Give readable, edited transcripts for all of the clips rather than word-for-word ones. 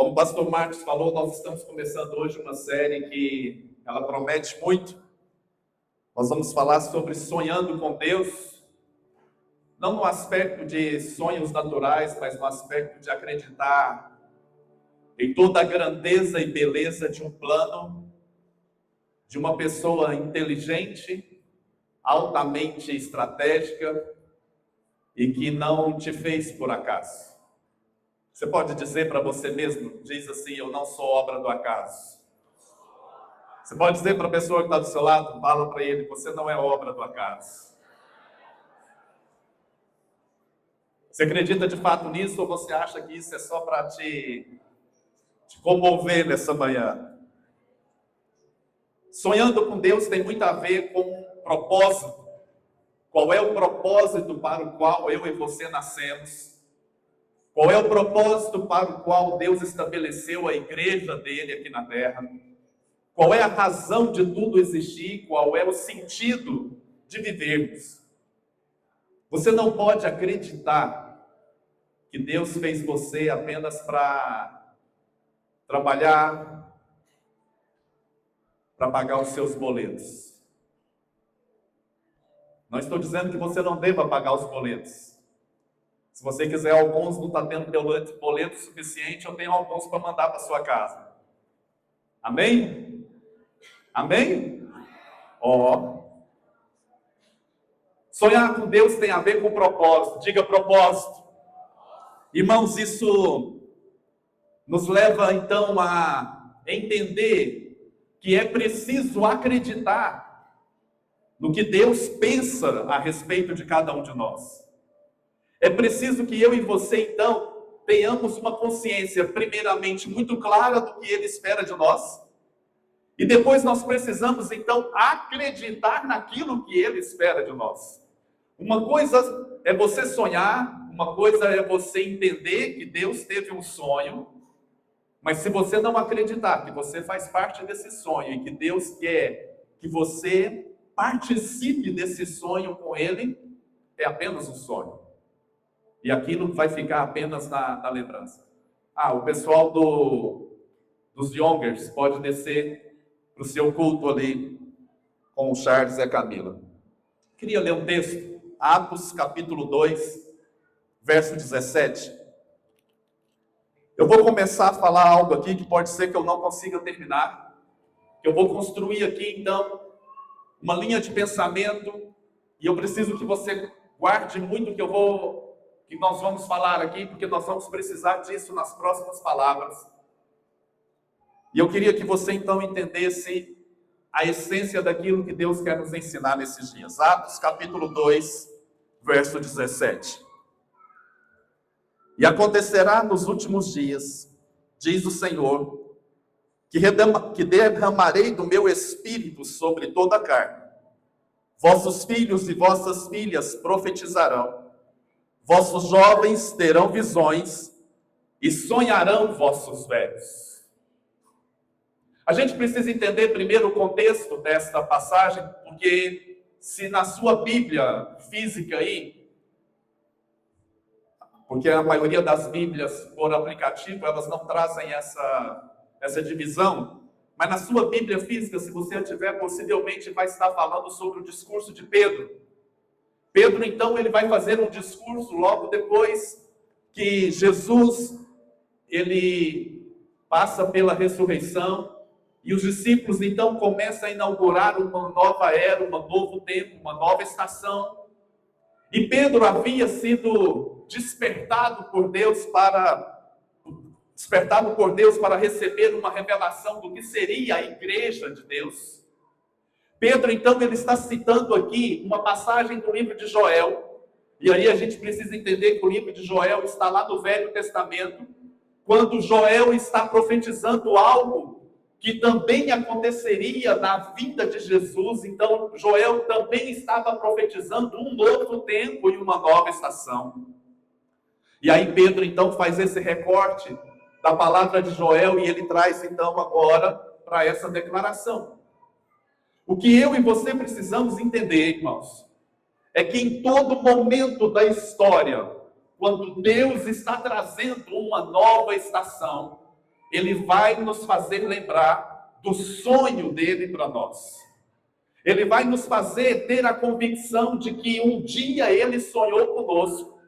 Como o pastor Marcos falou, nós estamos começando hoje uma série que ela promete muito. Nós vamos falar sobre sonhando com Deus, não no aspecto de sonhos naturais, mas no aspecto de acreditar em toda a grandeza e beleza de um plano, de uma pessoa inteligente, altamente estratégica e que não te fez por acaso. Você pode dizer para você mesmo, diz assim: eu não sou obra do acaso. Você pode dizer para a pessoa que está do seu lado, fala para ele, você não é obra do acaso. Você acredita de fato nisso ou você acha que isso é só para te comover nessa manhã? Sonhando com Deus tem muito a ver com um propósito. Qual é o propósito para o qual eu e você nascemos? Qual é o propósito para o qual Deus estabeleceu a igreja dele aqui na terra? Qual é a razão de tudo existir? Qual é o sentido de vivermos? Você não pode acreditar que Deus fez você apenas para trabalhar, para pagar os seus boletos. Não estou dizendo que você não deva pagar os boletos. Se você quiser alguns, não está tendo boleto suficiente, eu tenho alguns para mandar para sua casa. Amém? Amém? Sonhar com Deus tem a ver com propósito. Diga propósito. Irmãos, isso nos leva então a entender que é preciso acreditar no que Deus pensa a respeito de cada um de nós. É preciso que eu e você, então, tenhamos uma consciência, primeiramente, muito clara do que Ele espera de nós. E depois nós precisamos, então, acreditar naquilo que Ele espera de nós. Uma coisa é você sonhar, uma coisa é você entender que Deus teve um sonho, mas se você não acreditar que você faz parte desse sonho e que Deus quer que você participe desse sonho com Ele, é apenas um sonho. E aquilo vai ficar apenas na lembrança. O pessoal dos Youngers pode descer para o seu culto ali com o Charles e a Camila. Queria ler um texto, Atos capítulo 2, verso 17. Eu vou começar a falar algo aqui que pode ser que eu não consiga terminar. Eu vou construir aqui, então, uma linha de pensamento. E eu preciso que você guarde muito que nós vamos falar aqui, porque nós vamos precisar disso nas próximas palavras. E eu queria que você então entendesse a essência daquilo que Deus quer nos ensinar nesses dias. Atos capítulo 2, verso 17. E acontecerá nos últimos dias, diz o Senhor, que derramarei do meu espírito sobre toda a carne. Vossos filhos e vossas filhas profetizarão. Vossos jovens terão visões e sonharão vossos velhos. A gente precisa entender primeiro o contexto desta passagem, porque se na sua Bíblia física aí, porque a maioria das Bíblias por aplicativo, elas não trazem essa divisão, mas na sua Bíblia física, se você a tiver, possivelmente vai estar falando sobre o discurso de Pedro. Pedro, então, ele vai fazer um discurso logo depois que Jesus, ele passa pela ressurreição, e os discípulos, então, começam a inaugurar uma nova era, um novo tempo, uma nova estação. E Pedro havia sido despertado por Deus para receber uma revelação do que seria a igreja de Deus. Pedro, então, ele está citando aqui uma passagem do livro de Joel. E aí a gente precisa entender que o livro de Joel está lá no Velho Testamento, quando Joel está profetizando algo que também aconteceria na vinda de Jesus. Então, Joel também estava profetizando um novo tempo e uma nova estação. E aí Pedro, então, faz esse recorte da palavra de Joel e ele traz, então, agora para essa declaração. O que eu e você precisamos entender, irmãos, é que em todo momento da história, quando Deus está trazendo uma nova estação, ele vai nos fazer lembrar do sonho dele para nós. Ele vai nos fazer ter a convicção de que um dia ele sonhou conosco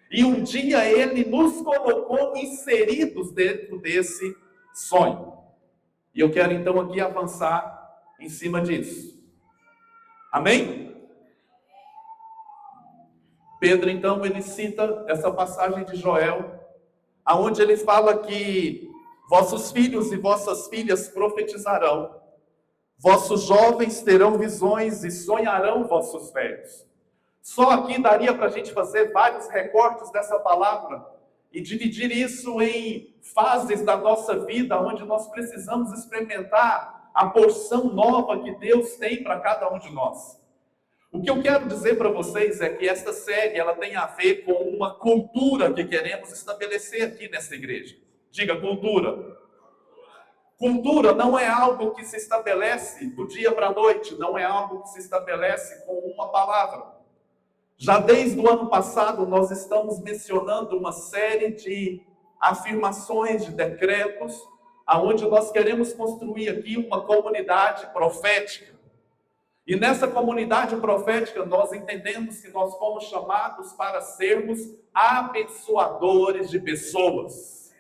e um dia ele nos colocou inseridos dentro desse sonho. E eu quero então aqui avançar em cima disso. Amém? Pedro então ele cita essa passagem de Joel, aonde ele fala que vossos filhos e vossas filhas profetizarão, vossos jovens terão visões e sonharão vossos velhos. Só aqui daria para a gente fazer vários recortes dessa palavra e dividir isso em fases da nossa vida, onde nós precisamos experimentar a porção nova que Deus tem para cada um de nós. O que eu quero dizer para vocês é que esta série ela tem a ver com uma cultura que queremos estabelecer aqui nessa igreja. Diga, cultura. Cultura não é algo que se estabelece do dia para a noite, não é algo que se estabelece com uma palavra. Já desde o ano passado, nós estamos mencionando uma série de afirmações, de decretos, aonde nós queremos construir aqui uma comunidade profética. E nessa comunidade profética, nós entendemos que nós fomos chamados para sermos abençoadores de pessoas.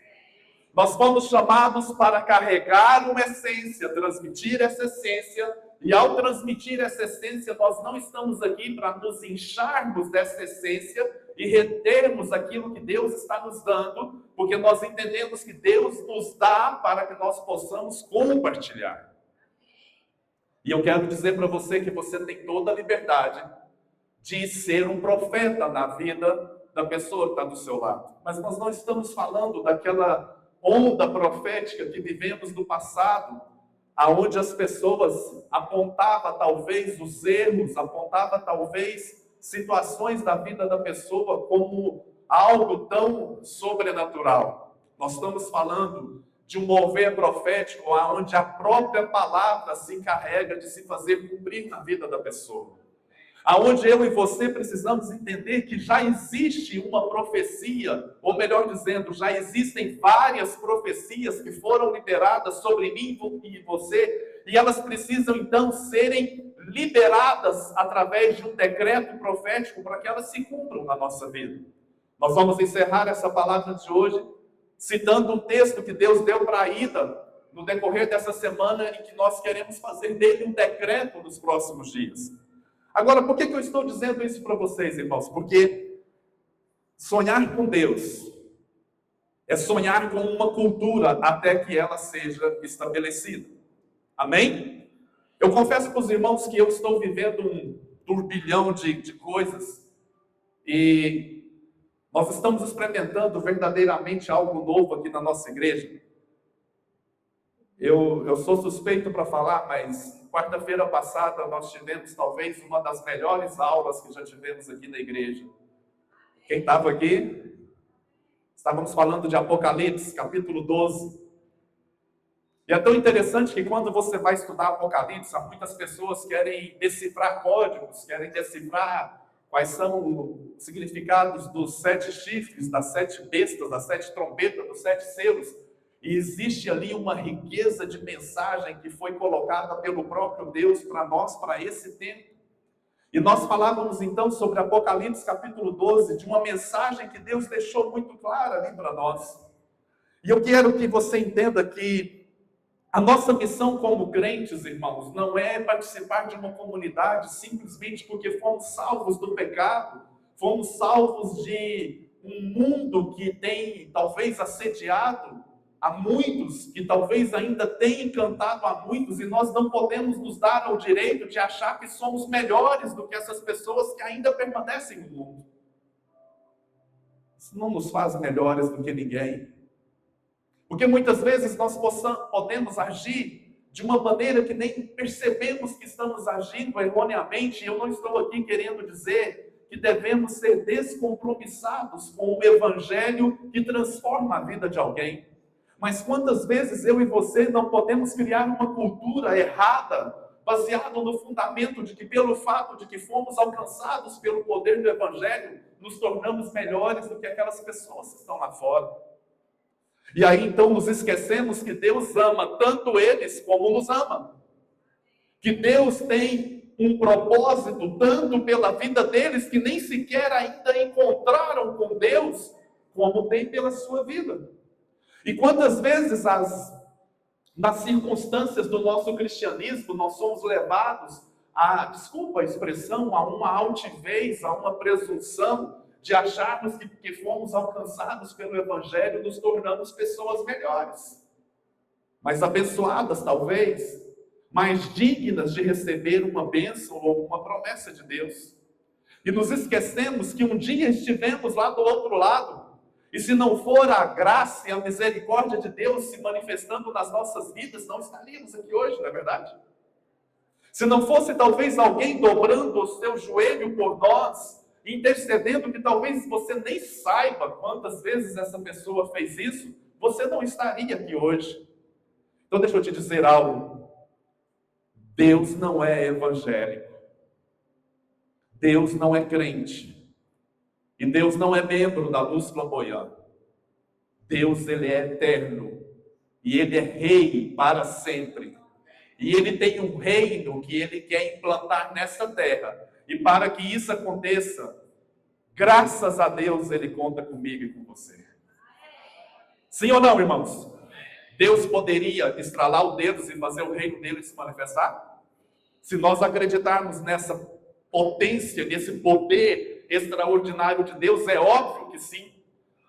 Nós fomos chamados para carregar uma essência, transmitir essa essência, e ao transmitir essa essência, nós não estamos aqui para nos incharmos dessa essência e retermos aquilo que Deus está nos dando, porque nós entendemos que Deus nos dá para que nós possamos compartilhar. E eu quero dizer para você que você tem toda a liberdade de ser um profeta na vida da pessoa que está do seu lado. Mas nós não estamos falando daquela onda profética que vivemos no passado, aonde as pessoas apontavam talvez os erros, apontavam talvez situações da vida da pessoa como algo tão sobrenatural. Nós estamos falando de um mover profético onde a própria palavra se encarrega de se fazer cumprir na vida da pessoa. Aonde eu e você precisamos entender que já existe uma profecia, ou melhor dizendo, já existem várias profecias que foram liberadas sobre mim e você, e elas precisam então serem liberadas através de um decreto profético para que elas se cumpram na nossa vida. Nós vamos encerrar essa palavra de hoje citando um texto que Deus deu para a Ida no decorrer dessa semana e que nós queremos fazer dele um decreto nos próximos dias. Agora, por que eu estou dizendo isso para vocês, irmãos? Porque sonhar com Deus é sonhar com uma cultura até que ela seja estabelecida. Amém? Eu confesso para os irmãos que eu estou vivendo um turbilhão de coisas e nós estamos experimentando verdadeiramente algo novo aqui na nossa igreja. Eu sou suspeito para falar, mas quarta-feira passada nós tivemos talvez uma das melhores aulas que já tivemos aqui na igreja. Quem estava aqui? Estávamos falando de Apocalipse, capítulo 12. E é tão interessante que quando você vai estudar Apocalipse, muitas pessoas querem decifrar códigos, querem decifrar quais são os significados dos 7 chifres, das 7 bestas, das 7 trombetas, dos 7 selos. E existe ali uma riqueza de mensagem que foi colocada pelo próprio Deus para nós, para esse tempo. E nós falávamos então sobre Apocalipse capítulo 12, de uma mensagem que Deus deixou muito clara ali para nós. E eu quero que você entenda que a nossa missão como crentes, irmãos, não é participar de uma comunidade simplesmente porque fomos salvos do pecado, fomos salvos de um mundo que tem talvez assediado a muitos, que talvez ainda tenha encantado a muitos, e nós não podemos nos dar ao direito de achar que somos melhores do que essas pessoas que ainda permanecem no mundo. Isso não nos faz melhores do que ninguém. Porque muitas vezes nós podemos agir de uma maneira que nem percebemos que estamos agindo erroneamente. E eu não estou aqui querendo dizer que devemos ser descompromissados com o evangelho que transforma a vida de alguém. Mas quantas vezes eu e você não podemos criar uma cultura errada, baseada no fundamento de que pelo fato de que fomos alcançados pelo poder do evangelho, nos tornamos melhores do que aquelas pessoas que estão lá fora. E aí então nos esquecemos que Deus ama tanto eles como nos ama. Que Deus tem um propósito tanto pela vida deles que nem sequer ainda encontraram com Deus, como tem pela sua vida. E quantas vezes nas circunstâncias do nosso cristianismo nós somos levados a, desculpa a expressão, a uma altivez, a uma presunção de acharmos que porque fomos alcançados pelo Evangelho nos tornamos pessoas melhores, mais abençoadas talvez, mais dignas de receber uma bênção ou uma promessa de Deus. E nos esquecemos que um dia estivemos lá do outro lado, e se não for a graça e a misericórdia de Deus se manifestando nas nossas vidas, não estaríamos aqui hoje, não é verdade? Se não fosse talvez alguém dobrando o seu joelho por nós, intercedendo, que talvez você nem saiba quantas vezes essa pessoa fez isso, você não estaria aqui hoje. Então deixa eu te dizer algo. Deus não é evangélico. Deus não é crente. E Deus não é membro da luz flamboyante. Deus, ele é eterno. E ele é rei para sempre. E ele tem um reino que ele quer implantar nessa terra. E para que isso aconteça, graças a Deus, ele conta comigo e com você. Sim ou não, irmãos? Deus poderia estralar o dedo e fazer o reino dele se manifestar? Se nós acreditarmos nessa potência, nesse poder extraordinário de Deus, é óbvio que sim.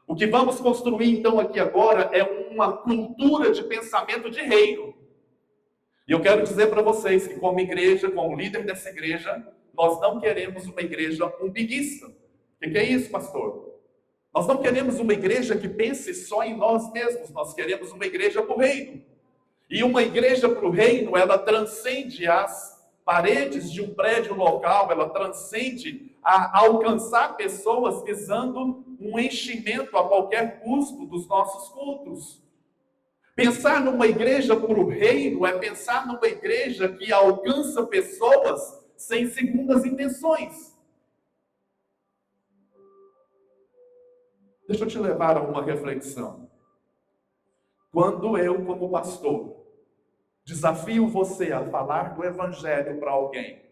O que vamos construir então aqui agora é uma cultura de pensamento de reino. E eu quero dizer para vocês que como igreja, como líder dessa igreja, nós não queremos uma igreja umbiguista. O que é isso, pastor? Nós não queremos uma igreja que pense só em nós mesmos, nós queremos uma igreja para o reino. E uma igreja para o reino, ela transcende as paredes de um prédio local, ela transcende a alcançar pessoas visando um enchimento a qualquer custo dos nossos cultos. Pensar numa igreja para o reino é pensar numa igreja que alcança pessoas sem segundas intenções. Deixa eu te levar a uma reflexão. Quando eu, como pastor, desafio você a falar do Evangelho para alguém,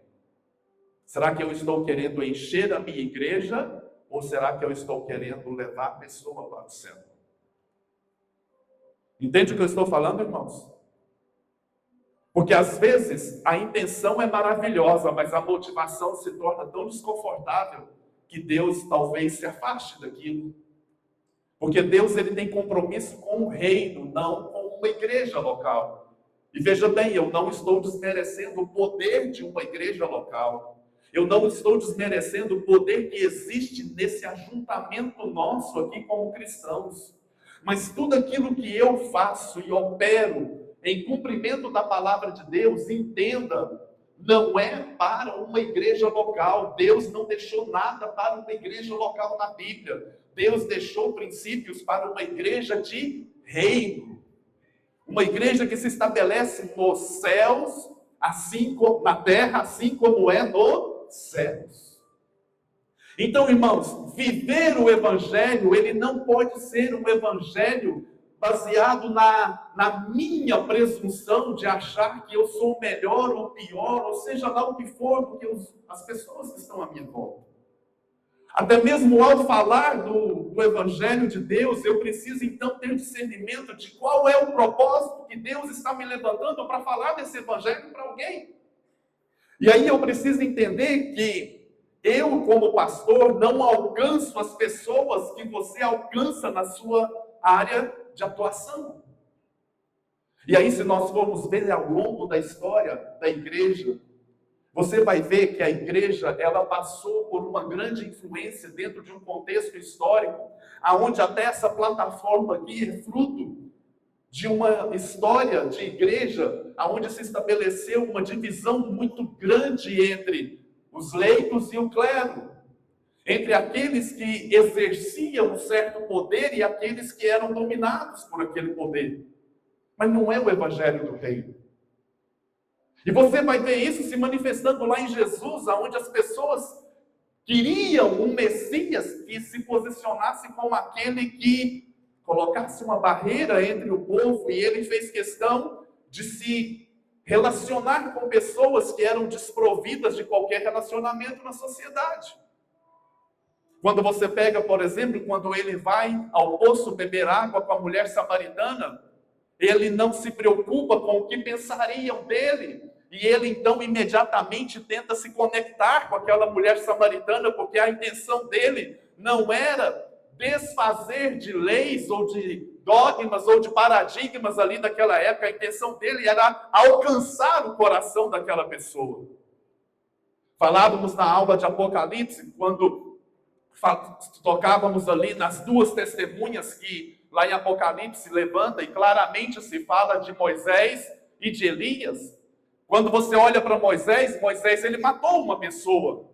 será que eu estou querendo encher a minha igreja ou será que eu estou querendo levar a pessoa para o céu? Entende o que eu estou falando, irmãos? Porque às vezes a intenção é maravilhosa, mas a motivação se torna tão desconfortável que Deus talvez se afaste daquilo. Porque Deus ele tem compromisso com o reino, não com uma igreja local. E veja bem, eu não estou desmerecendo o poder de uma igreja local. Eu não estou desmerecendo o poder que existe nesse ajuntamento nosso aqui como cristãos. Mas tudo aquilo que eu faço e opero em cumprimento da palavra de Deus, entenda, não é para uma igreja local. Deus não deixou nada para uma igreja local na Bíblia. Deus deixou princípios para uma igreja de reino. Uma igreja que se estabelece nos céus, assim como na terra, assim como é nos céus. Então, irmãos, viver o evangelho, ele não pode ser um evangelho baseado na minha presunção de achar que eu sou melhor ou pior, ou seja lá o que for, do que as pessoas que estão à minha volta. Até mesmo ao falar do Evangelho de Deus, eu preciso então ter discernimento de qual é o propósito que Deus está me levantando para falar desse Evangelho para alguém. E aí eu preciso entender que eu, como pastor, não alcanço as pessoas que você alcança na sua área de atuação. E aí, se nós formos ver ao longo da história da igreja, você vai ver que a igreja, ela passou por uma grande influência dentro de um contexto histórico, aonde até essa plataforma aqui é fruto de uma história de igreja, aonde se estabeleceu uma divisão muito grande entre os leigos e o clero, entre aqueles que exerciam um certo poder e aqueles que eram dominados por aquele poder. Mas não é o evangelho do reino. E você vai ver isso se manifestando lá em Jesus, onde as pessoas queriam um Messias que se posicionasse como aquele que colocasse uma barreira entre o povo, e ele fez questão de se relacionar com pessoas que eram desprovidas de qualquer relacionamento na sociedade. Quando você pega, por exemplo, quando ele vai ao poço beber água com a mulher samaritana, ele não se preocupa com o que pensariam dele. E ele, então, imediatamente tenta se conectar com aquela mulher samaritana, porque a intenção dele não era desfazer de leis ou de dogmas ou de paradigmas ali daquela época. A intenção dele era alcançar o coração daquela pessoa. Falávamos na aula de Apocalipse, quando tocávamos ali nas duas testemunhas que lá em Apocalipse levanta, e claramente se fala de Moisés e de Elias. Quando você olha para Moisés, ele matou uma pessoa.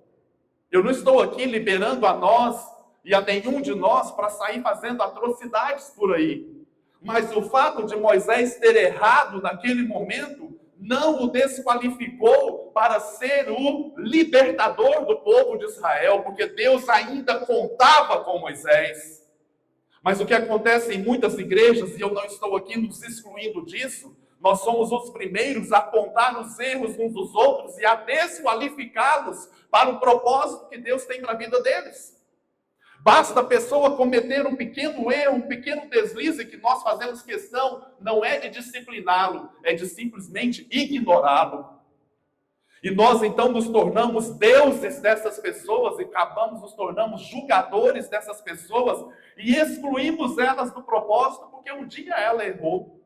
Eu não estou aqui liberando a nós e a nenhum de nós para sair fazendo atrocidades por aí. Mas o fato de Moisés ter errado naquele momento não o desqualificou para ser o libertador do povo de Israel, porque Deus ainda contava com Moisés. Mas o que acontece em muitas igrejas, e eu não estou aqui nos excluindo disso, nós somos os primeiros a apontar os erros uns dos outros e a desqualificá-los para o propósito que Deus tem para a vida deles. Basta a pessoa cometer um pequeno erro, um pequeno deslize, que nós fazemos questão não é de discipliná-lo, é de simplesmente ignorá-lo. E nós então nos tornamos deuses dessas pessoas e acabamos nos tornamos julgadores dessas pessoas e excluímos elas do propósito porque um dia ela errou.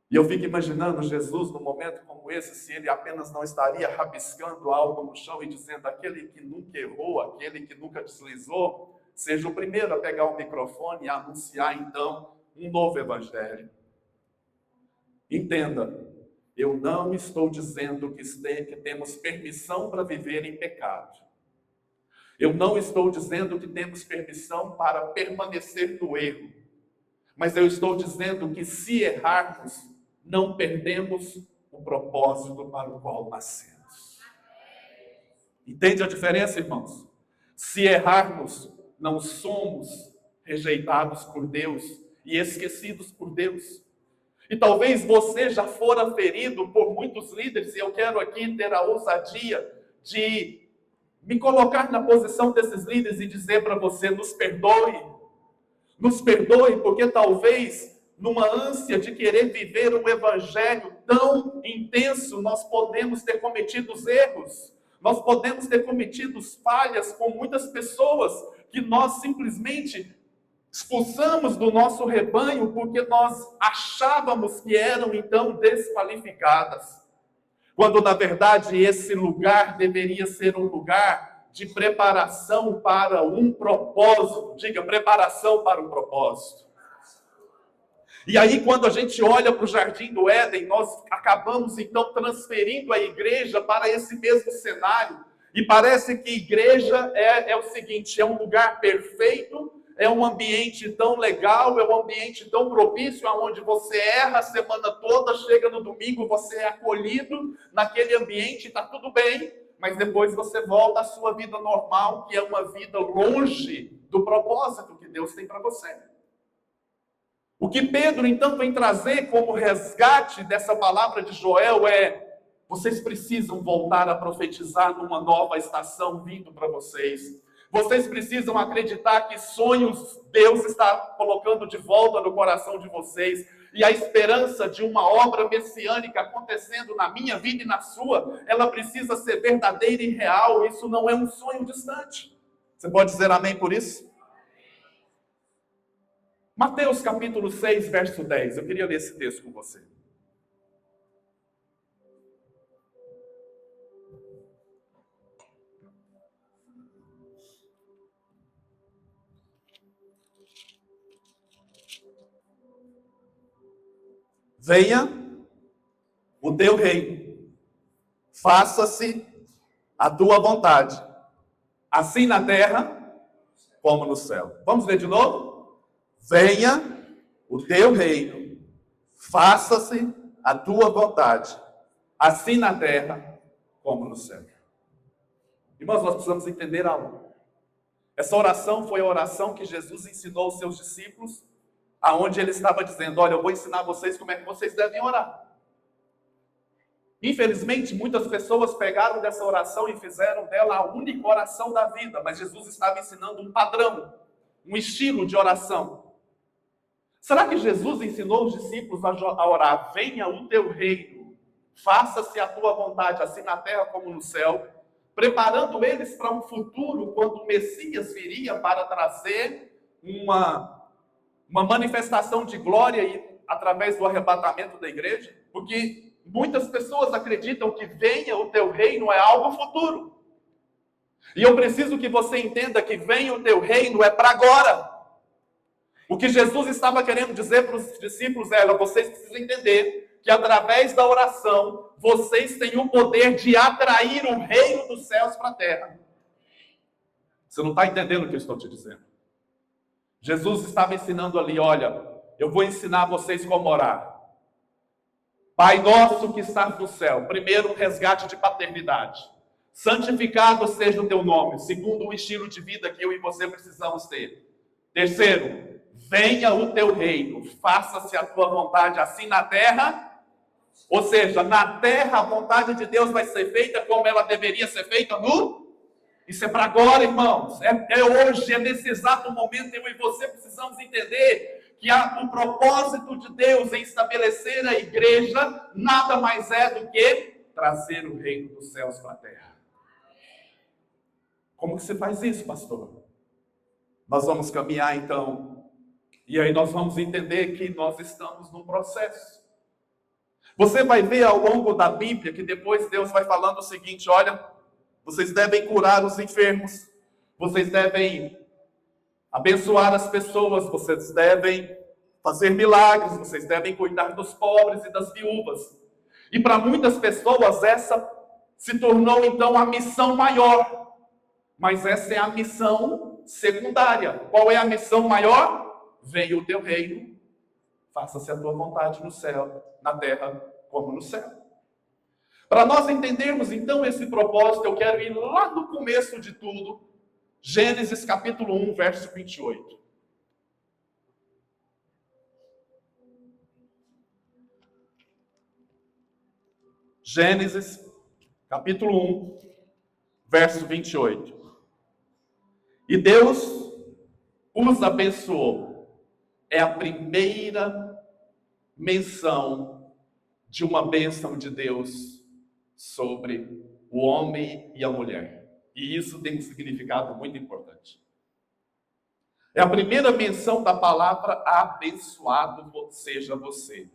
E eu fico imaginando Jesus num momento como esse, se ele apenas não estaria rabiscando algo no chão e dizendo: aquele que nunca errou, aquele que nunca deslizou, seja o primeiro a pegar o microfone e anunciar então um novo evangelho. Entenda, eu não estou dizendo que temos permissão para viver em pecado. Eu não estou dizendo que temos permissão para permanecer no erro. Mas eu estou dizendo que se errarmos, não perdemos o propósito para o qual nascemos. Entende a diferença, irmãos? Se errarmos, não somos rejeitados por Deus e esquecidos por Deus. E talvez você já fora ferido por muitos líderes, e eu quero aqui ter a ousadia de me colocar na posição desses líderes e dizer para você: nos perdoe, porque talvez numa ânsia de querer viver um evangelho tão intenso, nós podemos ter cometido erros, nós podemos ter cometido falhas com muitas pessoas que nós simplesmente expulsamos do nosso rebanho porque nós achávamos que eram então desqualificadas. Quando na verdade esse lugar deveria ser um lugar de preparação para um propósito. Diga, preparação para um propósito. E aí, quando a gente olha para o Jardim do Éden, nós acabamos então transferindo a igreja para esse mesmo cenário. E parece que igreja é o seguinte: é um lugar perfeito, é um ambiente tão legal, é um ambiente tão propício, onde você erra a semana toda, chega no domingo, você é acolhido naquele ambiente, está tudo bem, mas depois você volta à sua vida normal, que é uma vida longe do propósito que Deus tem para você. O que Pedro então vem trazer como resgate dessa palavra de Joel é: vocês precisam voltar a profetizar numa nova estação vindo para vocês. Vocês precisam acreditar que sonhos Deus está colocando de volta no coração de vocês. E a esperança de uma obra messiânica acontecendo na minha vida e na sua, ela precisa ser verdadeira e real. Isso não é um sonho distante. Você pode dizer amém por isso? Mateus capítulo 6, verso 10. Eu queria ler esse texto com você. Venha o teu reino, faça-se a tua vontade, assim na terra como no céu. Vamos ler de novo? Venha o teu reino, faça-se a tua vontade, assim na terra como no céu. Irmãos, nós precisamos entender algo. Essa oração foi a oração que Jesus ensinou aos seus discípulos, aonde ele estava dizendo: olha, eu vou ensinar vocês como é que vocês devem orar. Infelizmente, muitas pessoas pegaram dessa oração e fizeram dela a única oração da vida, mas Jesus estava ensinando um padrão, um estilo de oração. Será que Jesus ensinou os discípulos a orar: venha o teu reino, faça-se a tua vontade, assim na terra como no céu, preparando eles para um futuro, quando o Messias viria para trazer uma manifestação de glória através do arrebatamento da igreja? Porque muitas pessoas acreditam que venha o teu reino é algo futuro. E eu preciso que você entenda que venha o teu reino é para agora. O que Jesus estava querendo dizer para os discípulos era: vocês precisam entender que através da oração, vocês têm o poder de atrair o reino dos céus para a terra. Você não está entendendo o que eu estou te dizendo? Jesus estava ensinando ali: olha, eu vou ensinar vocês como orar. Pai nosso que estás no céu. Primeiro, um resgate de paternidade. Santificado seja o teu nome, segundo o estilo de vida que eu e você precisamos ter. Terceiro, venha o teu reino, faça-se a tua vontade, assim na terra. Ou seja, na terra a vontade de Deus vai ser feita como ela deveria ser feita no... Isso é para agora, irmãos. É hoje, é nesse exato momento. Eu e você precisamos entender que o propósito de Deus em estabelecer a igreja nada mais é do que trazer o reino dos céus para a terra. Como que você faz isso, pastor? Nós vamos caminhar então, e aí nós vamos entender que nós estamos num processo. Você vai ver ao longo da Bíblia que depois Deus vai falando o seguinte: olha, vocês devem curar os enfermos, vocês devem abençoar as pessoas, vocês devem fazer milagres, vocês devem cuidar dos pobres e das viúvas. E para muitas pessoas essa se tornou então a missão maior. Mas essa é a missão secundária. Qual é a missão maior? Venha o teu reino, faça-se a tua vontade no céu, na terra como no céu. Para nós entendermos então esse propósito, eu quero ir lá no começo de tudo, Gênesis capítulo 1, verso 28. Gênesis capítulo 1, verso 28. E Deus os abençoou. É a primeira menção de uma bênção de Deus sobre o homem e a mulher. E isso tem um significado muito importante. É a primeira menção da palavra abençoado seja você.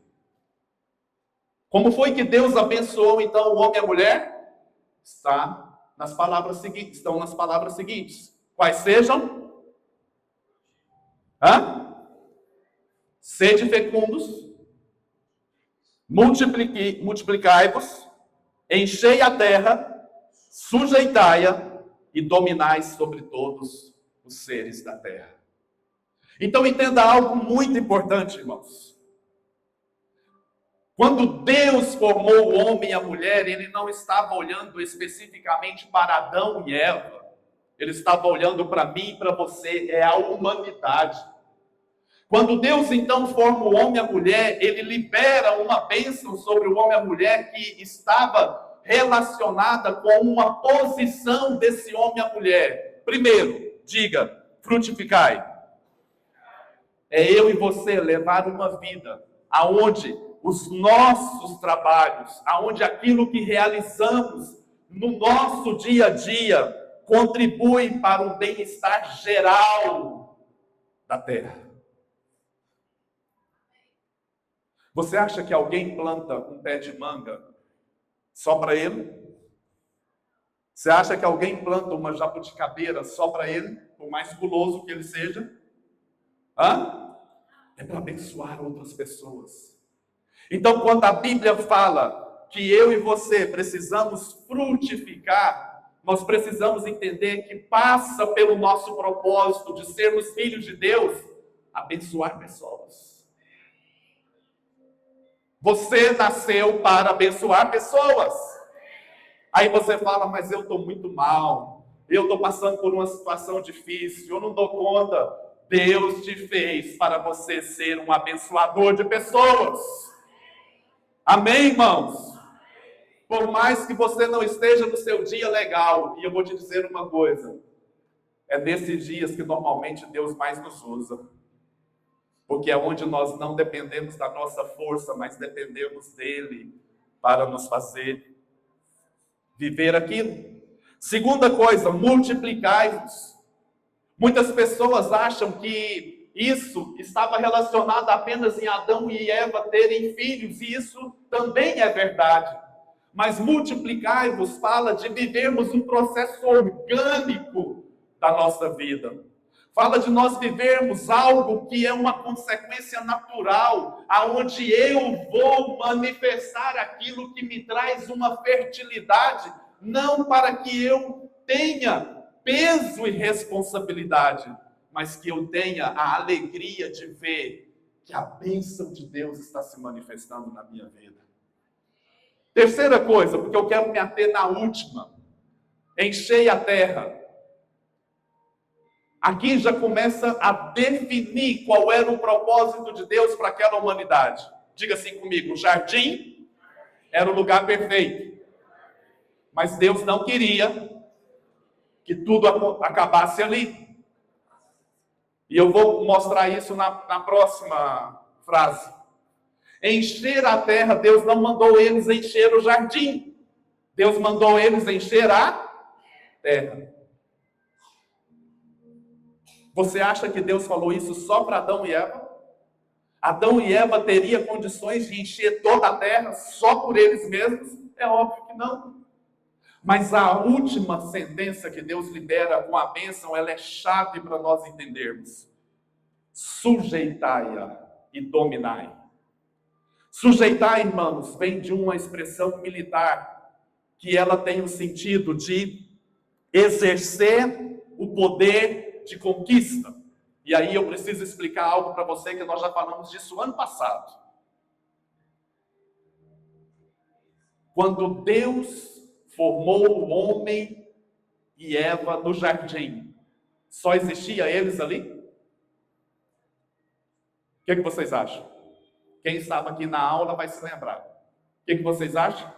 Como foi que Deus abençoou então o homem e a mulher? Estão nas palavras seguintes. Quais sejam? Sede fecundos, multiplicai-vos, enchei a terra, sujeitai-a e dominai sobre todos os seres da terra. Então entenda algo muito importante, irmãos. Quando Deus formou o homem e a mulher, Ele não estava olhando especificamente para Adão e Eva. Ele estava olhando para mim e para você, é a humanidade. Quando Deus então forma o homem e a mulher, Ele libera uma bênção sobre o homem e a mulher que estava relacionada com uma posição desse homem e a mulher. Primeiro, diga, frutificai. É eu e você levar uma vida aonde os nossos trabalhos, aonde aquilo que realizamos no nosso dia a dia contribui para o bem-estar geral da terra. Você acha que alguém planta um pé de manga só para ele? Você acha que alguém planta uma jabuticabeira só para ele, por mais guloso que ele seja? É para abençoar outras pessoas. Então, quando a Bíblia fala que eu e você precisamos frutificar, nós precisamos entender que passa pelo nosso propósito de sermos filhos de Deus, abençoar pessoas. Você nasceu para abençoar pessoas. Aí você fala: mas eu estou muito mal, eu estou passando por uma situação difícil, eu não dou conta. Deus te fez para você ser um abençoador de pessoas. Amém, irmãos? Por mais que você não esteja no seu dia legal, e eu vou te dizer uma coisa, é nesses dias que normalmente Deus mais nos usa. Porque é onde nós não dependemos da nossa força, mas dependemos dele para nos fazer viver aquilo. Segunda coisa, multiplicai-vos. Muitas pessoas acham que isso estava relacionado apenas em Adão e Eva terem filhos, e isso também é verdade. Mas multiplicai-vos fala de vivermos um processo orgânico da nossa vida. Fala de nós vivermos algo que é uma consequência natural, aonde eu vou manifestar aquilo que me traz uma fertilidade, não para que eu tenha peso e responsabilidade, mas que eu tenha a alegria de ver que a bênção de Deus está se manifestando na minha vida. Terceira coisa, porque eu quero me ater na última, enchei a terra. Aqui já começa a definir qual era o propósito de Deus para aquela humanidade. Diga assim comigo, o jardim era o lugar perfeito. Mas Deus não queria que tudo acabasse ali. E eu vou mostrar isso na próxima frase. Encher a terra, Deus não mandou eles encher o jardim. Deus mandou eles encher a terra. Você acha que Deus falou isso só para Adão e Eva? Adão e Eva teriam condições de encher toda a terra só por eles mesmos? É óbvio que não. Mas a última sentença que Deus libera com a bênção, ela é chave para nós entendermos. Sujeitai-a e dominai. Sujeitar, irmãos, vem de uma expressão militar, que ela tem o sentido de exercer o poder de conquista. E aí eu preciso explicar algo para você, que nós já falamos disso ano passado. Quando Deus formou o homem e Eva no jardim, só existia eles ali? O que vocês acham? Quem estava aqui na aula vai se lembrar. O que vocês acham?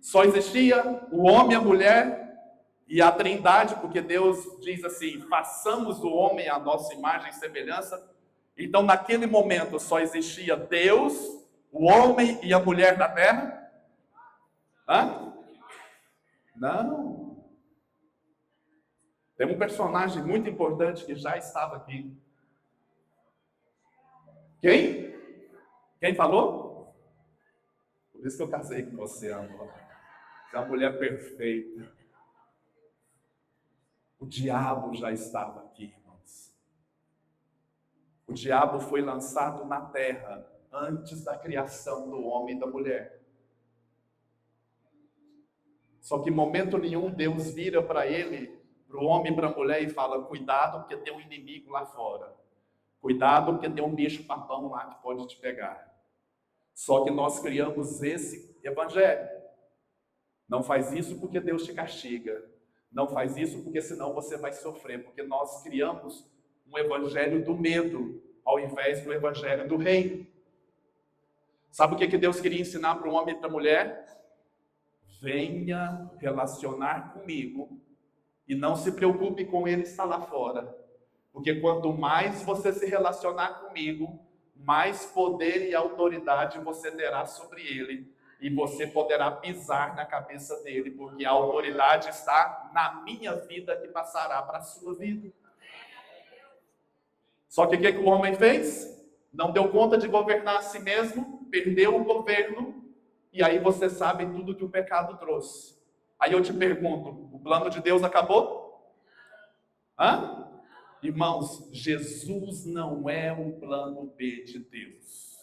Só existia o homem, a mulher e a Trindade, porque Deus diz assim, façamos o homem à nossa imagem e semelhança. Então, naquele momento, só existia Deus, o homem e a mulher na terra? Hã? Não. Tem um personagem muito importante que já estava aqui. Quem? Quem falou? Por isso que eu casei com você, amor. Você é uma mulher perfeita. O diabo já estava aqui, irmãos. O diabo foi lançado na terra antes da criação do homem e da mulher. Só que em momento nenhum Deus vira para ele, para o homem e para a mulher e fala, cuidado porque tem um inimigo lá fora. Cuidado porque tem um bicho papão lá que pode te pegar. Só que nós criamos esse evangelho. Não faz isso porque Deus te castiga. Não faz isso porque senão você vai sofrer. Porque nós criamos um evangelho do medo, ao invés do evangelho do reino. Sabe o que Deus queria ensinar para o homem e para a mulher? Venha relacionar comigo e não se preocupe com ele estar lá fora. Porque quanto mais você se relacionar comigo, mais poder e autoridade você terá sobre ele. E você poderá pisar na cabeça dele, porque a autoridade está na minha vida que passará para a sua vida. Só que o que o homem fez? Não deu conta de governar a si mesmo, perdeu o governo, e aí você sabe tudo que o pecado trouxe. Aí eu te pergunto, o plano de Deus acabou? Hã? Irmãos, Jesus não é o plano B de Deus.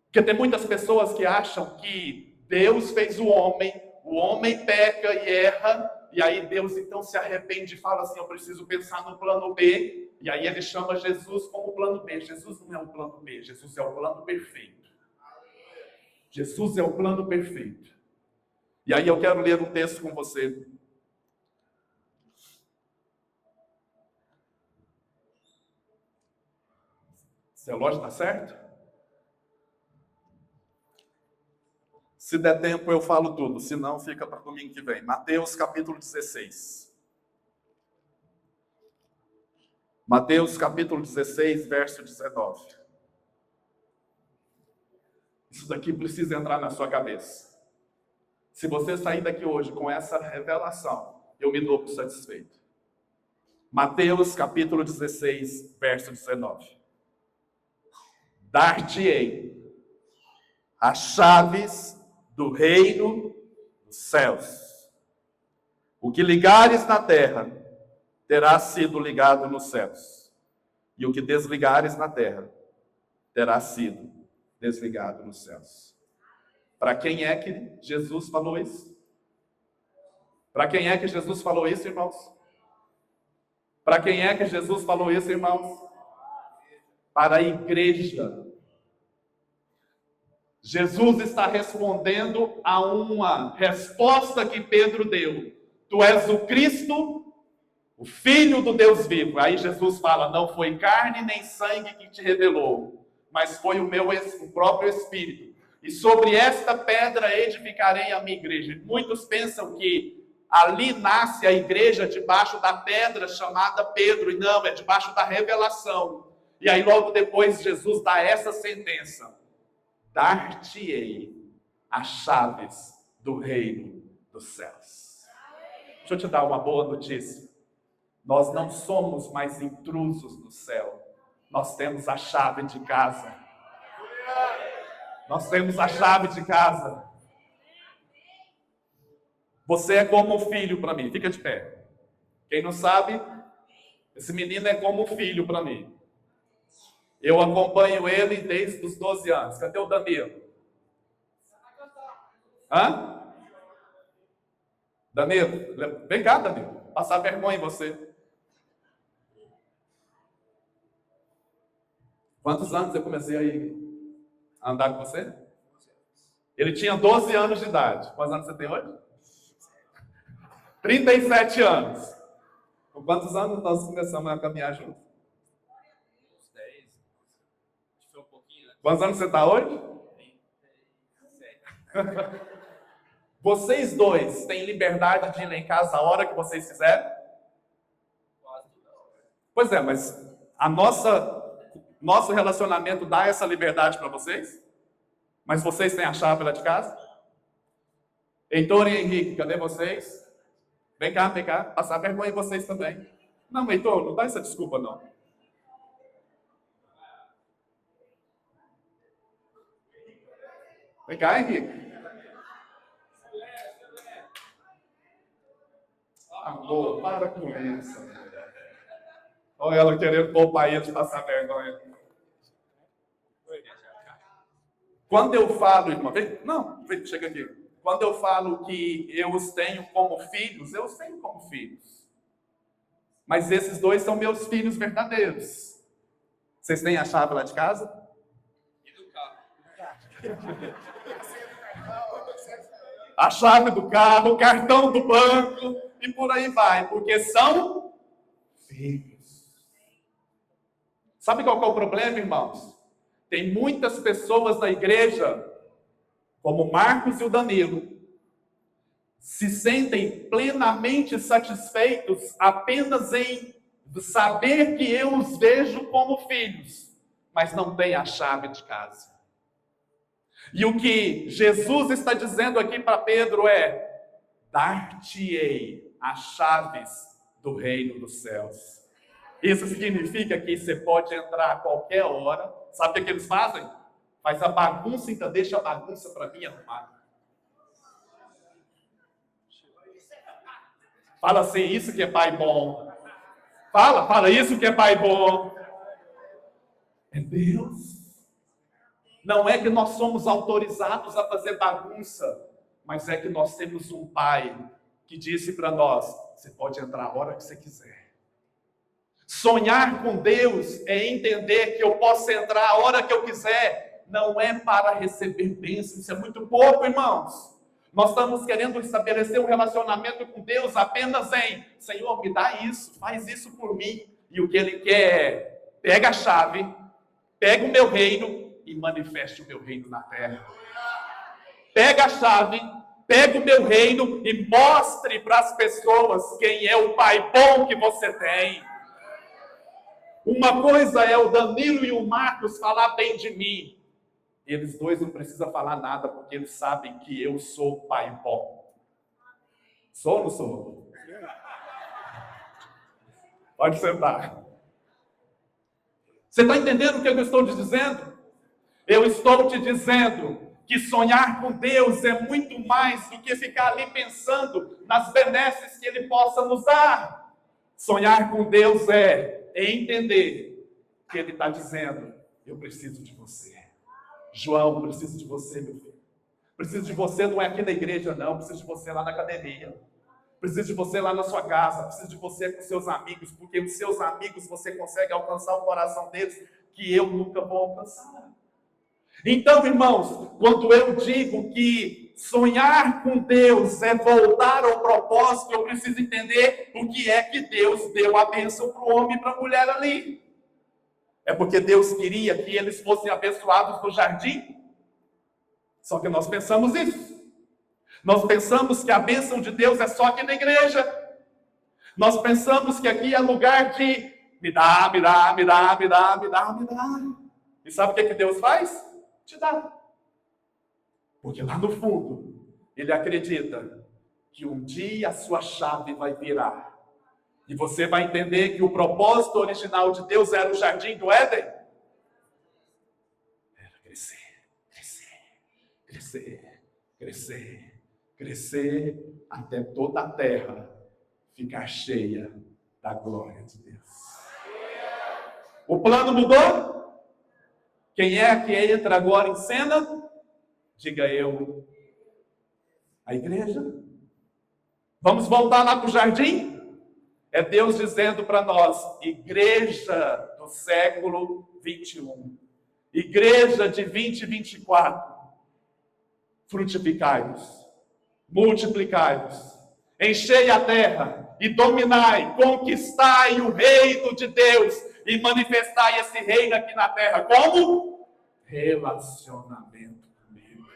Porque tem muitas pessoas que acham que Deus fez o homem peca e erra, e aí Deus então se arrepende e fala assim, eu preciso pensar no plano B, e aí ele chama Jesus como plano B. Jesus não é o plano B, Jesus é o plano perfeito. Jesus é o plano perfeito. E aí eu quero ler um texto com você. Seu relógio está certo? Se der tempo eu falo tudo, se não fica para domingo que vem. Mateus capítulo 16. Mateus capítulo 16, verso 19. Isso daqui precisa entrar na sua cabeça. Se você sair daqui hoje com essa revelação, eu me dou por satisfeito. Mateus capítulo 16, verso 19. Dar-te-ei as chaves do reino dos céus. O que ligares na terra terá sido ligado nos céus, e o que desligares na terra terá sido desligado nos céus. Para quem é que Jesus falou isso? Para quem é que Jesus falou isso, irmãos? Para quem é que Jesus falou isso, irmãos? Para a igreja. Jesus está respondendo a uma resposta que Pedro deu. Tu és o Cristo, o Filho do Deus vivo. Aí Jesus fala, não foi carne nem sangue que te revelou, mas foi o próprio Espírito. E sobre esta pedra edificarei a minha igreja. Muitos pensam que ali nasce a igreja debaixo da pedra chamada Pedro, e não, é debaixo da revelação. E aí logo depois Jesus dá essa sentença: dar-te-ei as chaves do reino dos céus. Deixa eu te dar uma boa notícia. Nós não somos mais intrusos no céu. Nós temos a chave de casa. Nós temos a chave de casa. Você é como um filho para mim. Fica de pé. Quem não sabe, esse menino é como um filho para mim. Eu acompanho ele desde os 12 anos. Cadê o Danilo? Hã? Danilo, vem cá, Danilo. Passar vergonha em você. Quantos anos eu comecei a andar com você? Ele tinha 12 anos de idade. Quantos anos você tem hoje? 37 anos. Com quantos anos nós começamos a caminhar juntos? Quantos anos você está hoje? 37. Vocês dois têm liberdade de ir lá em casa a hora que vocês quiserem? Pois é, mas nosso relacionamento dá essa liberdade para vocês? Mas vocês têm a chave lá de casa? Heitor e Henrique, cadê vocês? Vem cá, passar vergonha em vocês também. Não, Heitor, não dá essa desculpa não. Vem cá, Henrique. Amor, para com isso. Olha ela querendo poupar ele de passar vergonha. Quando eu falo, irmão, chega aqui. Quando eu falo que eu os tenho como filhos, eu os tenho como filhos. Mas esses dois são meus filhos verdadeiros. Vocês têm a chave lá de casa? E do carro. A chave do carro, o cartão do banco e por aí vai, porque são filhos. Sabe qual é o problema, irmãos? Tem muitas pessoas na igreja, como Marcos e o Danilo, se sentem plenamente satisfeitos apenas em saber que eu os vejo como filhos, mas não têm a chave de casa. E o que Jesus está dizendo aqui para Pedro é: dar-te-ei as chaves do reino dos céus. Isso significa que você pode entrar a qualquer hora. Sabe o que eles fazem? Faz a bagunça, então deixa a bagunça para mim arrumar. Fala assim, isso que é pai bom. Fala isso que é pai bom. É Deus. Não é que nós somos autorizados a fazer bagunça, mas é que nós temos um pai que disse para nós: você pode entrar a hora que você quiser. Sonhar com Deus é entender que eu posso entrar a hora que eu quiser. Não é para receber bênçãos, isso é muito pouco, irmãos. Nós estamos querendo estabelecer um relacionamento com Deus apenas em: Senhor, me dá isso, faz isso por mim. E o que Ele quer é: pega a chave, pega o meu reino e manifeste o meu reino na terra. Pega a chave, pega o meu reino e mostre para as pessoas quem é o Pai bom que você tem. Uma coisa é o Danilo e o Marcos falar bem de mim. Eles dois não precisam falar nada, porque eles sabem que eu sou o Pai bom. Sou ou não sou? Pode sentar. Você está entendendo o que eu estou te dizendo? Eu estou te dizendo que sonhar com Deus é muito mais do que ficar ali pensando nas benesses que Ele possa nos dar. Sonhar com Deus é entender que Ele está dizendo: eu preciso de você. João, eu preciso de você, meu filho. Preciso de você, não é aqui na igreja, não. Preciso de você lá na academia. Preciso de você lá na sua casa. Preciso de você com seus amigos, porque os seus amigos você consegue alcançar o coração deles, que eu nunca vou alcançar. Então, irmãos, quando eu digo que sonhar com Deus é voltar ao propósito, eu preciso entender o que é que Deus deu a bênção para o homem e para a mulher ali. É porque Deus queria que eles fossem abençoados no jardim? Só que nós pensamos isso. Nós pensamos que a bênção de Deus é só aqui na igreja. Nós pensamos que aqui é lugar de me dá, me dá, me dá, me dá, me dá, me dá. E sabe o que Deus faz? Te dá. Porque lá no fundo, Ele acredita que um dia a sua chave vai virar. E você vai entender que o propósito original de Deus era o jardim do Éden. Era crescer, crescer, crescer, crescer, crescer, até toda a terra ficar cheia da glória de Deus. O plano mudou? Quem é que entra agora em cena? Diga eu. A igreja. Vamos voltar lá para o jardim? É Deus dizendo para nós: igreja do século 21, igreja de 2024, frutificai-vos, multiplicai-vos, enchei a terra e dominai, conquistai o reino de Deus e manifestai esse reino aqui na terra. Como? Relacionamento comigo.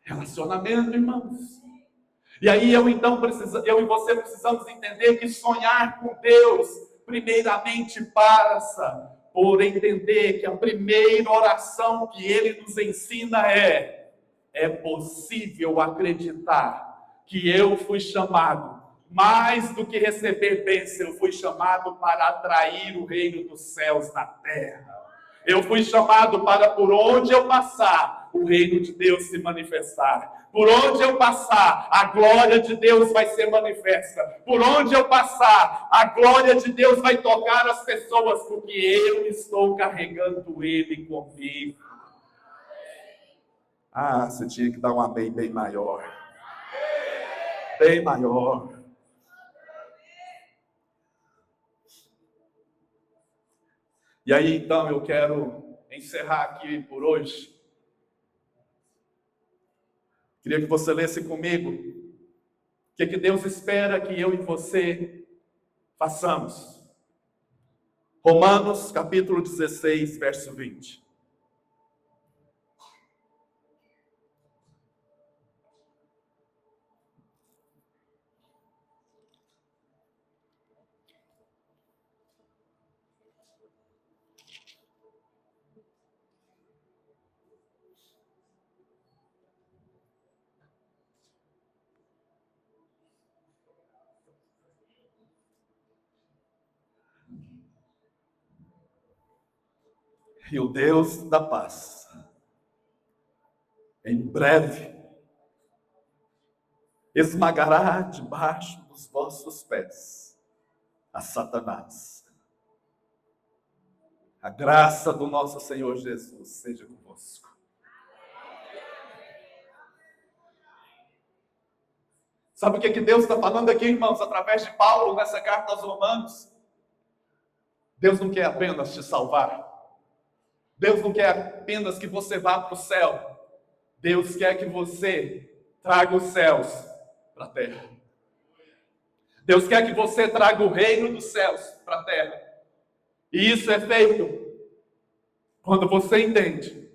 Relacionamento, irmãos. E aí eu e você precisamos entender que sonhar com Deus, primeiramente passa por entender que a primeira oração que Ele nos ensina é possível acreditar que eu fui chamado, mais do que receber bênção, eu fui chamado para atrair o reino dos céus na terra. Eu fui chamado para, por onde eu passar, o reino de Deus se manifestar. Por onde eu passar, a glória de Deus vai ser manifesta. Por onde eu passar, a glória de Deus vai tocar as pessoas, porque eu estou carregando Ele comigo. Ah, você tinha que dar um amém bem maior. Bem maior. E aí, então, eu quero encerrar aqui por hoje. Queria que você lesse comigo o que Deus espera que eu e você façamos. Romanos, capítulo 16, verso 20. E o Deus da paz, em breve, esmagará debaixo dos vossos pés a Satanás. A graça do nosso Senhor Jesus seja convosco. Sabe o que Deus está falando aqui, irmãos, através de Paulo, nessa carta aos Romanos? Deus não quer apenas te salvar. Deus não quer apenas que você vá para o céu. Deus quer que você traga os céus para a terra. Deus quer que você traga o reino dos céus para a terra. E isso é feito quando você entende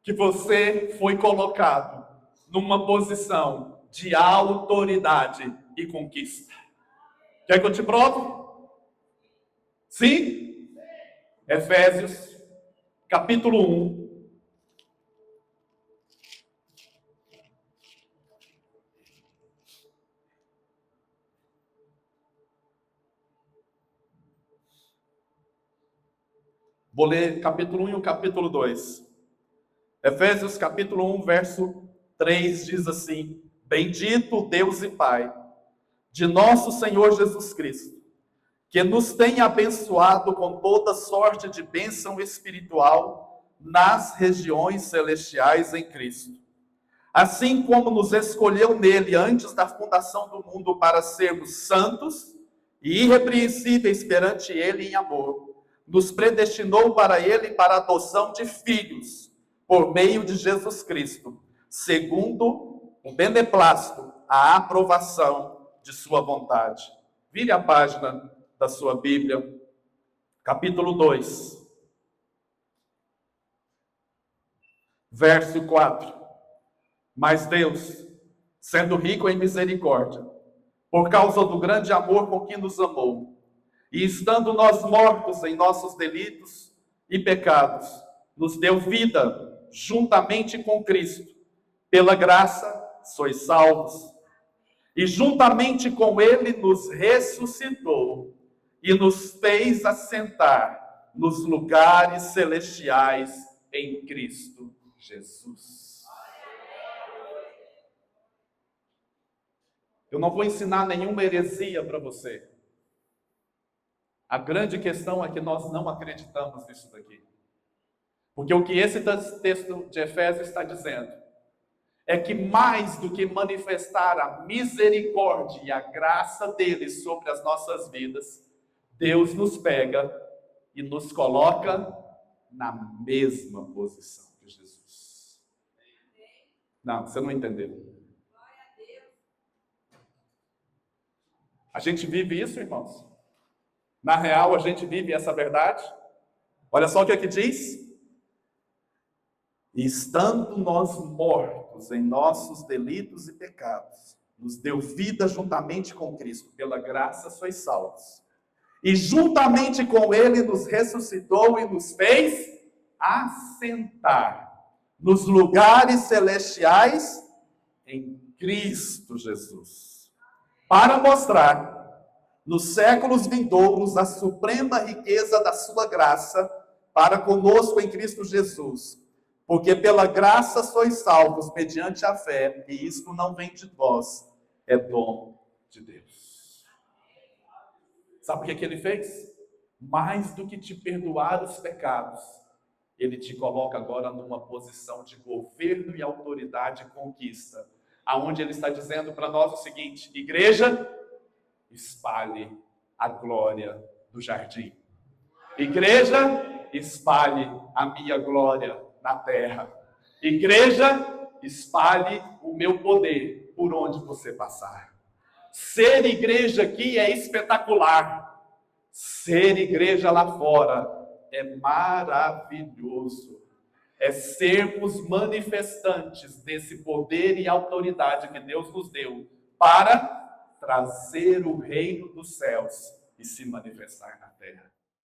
que você foi colocado numa posição de autoridade e conquista. Quer que eu te prove? Sim? Efésios, capítulo 1. Vou ler capítulo 1 e o capítulo 2. Efésios capítulo 1, verso 3 diz assim: Bendito Deus e Pai de nosso Senhor Jesus Cristo, que nos tem abençoado com toda sorte de bênção espiritual nas regiões celestiais em Cristo. Assim como nos escolheu nele antes da fundação do mundo para sermos santos e irrepreensíveis perante ele em amor, nos predestinou para ele para a adoção de filhos, por meio de Jesus Cristo, segundo o beneplácito, a aprovação de sua vontade. Vire a página da sua Bíblia, capítulo 2, verso 4. Mas Deus, sendo rico em misericórdia, por causa do grande amor com que nos amou, e estando nós mortos em nossos delitos e pecados, nos deu vida juntamente com Cristo. Pela graça sois salvos. E juntamente com ele nos ressuscitou e nos fez assentar nos lugares celestiais em Cristo Jesus. Eu não vou ensinar nenhuma heresia para você. A grande questão é que nós não acreditamos nisso daqui. Porque o que esse texto de Efésios está dizendo é que mais do que manifestar a misericórdia e a graça dele sobre as nossas vidas, Deus nos pega e nos coloca na mesma posição de Jesus. Não, você não entendeu. A gente vive isso, irmãos? Na real, a gente vive essa verdade? Olha só o que aqui diz. E estando nós mortos em nossos delitos e pecados, nos deu vida juntamente com Cristo, pela graça sois salvos. E juntamente com ele nos ressuscitou e nos fez assentar nos lugares celestiais em Cristo Jesus, para mostrar nos séculos vindouros a suprema riqueza da sua graça para conosco em Cristo Jesus. Porque pela graça sois salvos mediante a fé, e isto não vem de vós, é dom de Deus. Sabe o que ele fez? Mais do que te perdoar os pecados, ele te coloca agora numa posição de governo e autoridade e conquista, aonde ele está dizendo para nós o seguinte: igreja, espalhe a glória do jardim. Igreja, espalhe a minha glória na terra. Igreja, espalhe o meu poder por onde você passar. Ser igreja aqui é espetacular. Ser igreja lá fora é maravilhoso. É sermos manifestantes desse poder e autoridade que Deus nos deu para trazer o reino dos céus e se manifestar na terra.